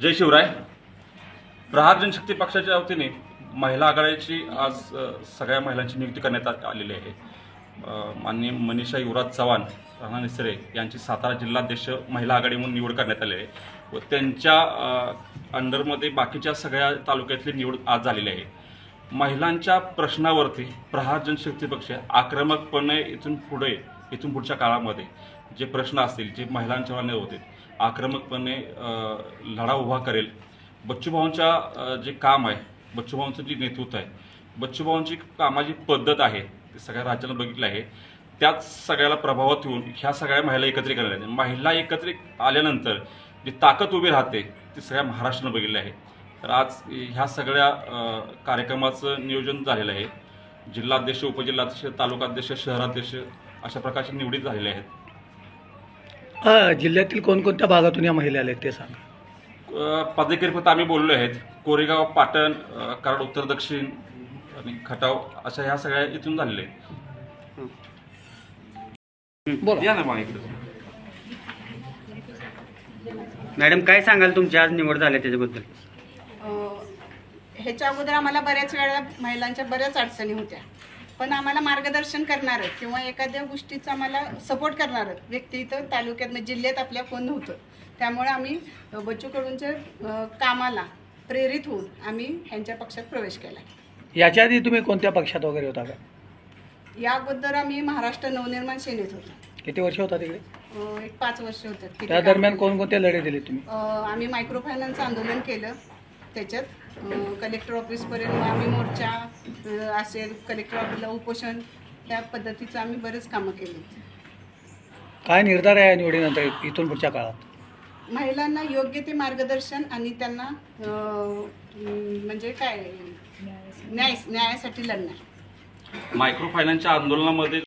जय शिवराय। प्रहार जनशक्ती पक्षाच्या वतीने महिला आघाडीची आज सगळ्या महिलांची नियुक्ती करण्यात आलेली आहे। माननीय मनीषा युवराज चव्हाण राणा निसरे यांची सातारा जिल्हाध्यक्ष महिला आघाडी म्हणून निवड करण्यात आली आहे व त्यांच्या अंडरमध्ये बाकीच्या सगळ्या तालुक्यातली निवड आज झालेली आहे। महिलांच्या प्रश्नावरती प्रहार जनशक्ती पक्ष आक्रमकपणे इथून पुढच्या काळामध्ये जे प्रश्न असतील, जे महिलांच्या होते, आक्रमकपणे लढा उभा करेल। बच्चूभाऊंच्या जे काम आहे, बच्चूभाऊंचं जे नेतृत्व आहे, बच्चूभाऊंची कामाची पद्धत आहे, ते सगळ्या राज्यानं बघितलं आहे। त्याच सगळ्याला प्रभावात येऊन ह्या सगळ्या महिला एकत्रित करण्यात आल्या। महिला एकत्रित आल्यानंतर जी ताकद उभी राहते ती सगळ्या महाराष्ट्रानं बघितली आहे। तर आज ह्या सगळ्या कार्यक्रमाचं नियोजन झालेलं आहे। जिल्हाध्यक्ष, उपजिल्हाध्यक्ष, तालुकाध्यक्ष, शहराध्यक्ष अशा प्रकारचे निवडीत झालेले आहेत। जिल्ह्यातील कोणकोणत्या भागातून या महिला आल्या ते सांगा। पदाधिकारी आम्ही बोललो आहेत, कोरेगाव, पाटण, कराड उत्तर दक्षिण आणि खटाव अशा ह्या सगळ्या इथून झालेल्या आहेत। या ना मग इकडे। मॅडम काय सांगाल तुमची आज निवड झाली त्याच्याबद्दल? ह्याच्या अगोदर आम्हाला बऱ्याच वेळा महिलांच्या बऱ्याच अडचणी होत्या, पण आम्हाला मार्गदर्शन करणार किंवा एखाद्या गोष्टीचा आम्हाला सपोर्ट करणार व्यक्ती इथं तालुक्यात जिल्ह्यात आपल्या कोण नव्हतं। त्यामुळे आम्ही बच्चू कडूंच्या कामाला प्रेरित होऊन आम्ही ह्यांच्या पक्षात प्रवेश केला। याच्या आधी तुम्ही कोणत्या पक्षात वगैरे होता का? या अगोदर आम्ही महाराष्ट्र नवनिर्माण सेनेत होतो। किती वर्ष होता तिकडे? एक 5 वर्ष होते। त्या दरम्यान कोणकोणते लढे दिले तुम्ही? आम्ही मायक्रो फायनान्स आंदोलन केलं, त्याच्यात कलेक्टर ऑफिसपर्यंत आम्ही मोर्चा असेल, कलेक्टर ऑफिसला उपोषण, त्या पद्धतीचं आम्ही बरेच कामं केली। काय निर्धार आहे या निवडीनंतर इथून पुढच्या काळात? महिलांना योग्य ते मार्गदर्शन आणि त्यांना म्हणजे काय न्यायासाठी लढणार। मायक्रो फायनान्सच्या आंदोलनामध्ये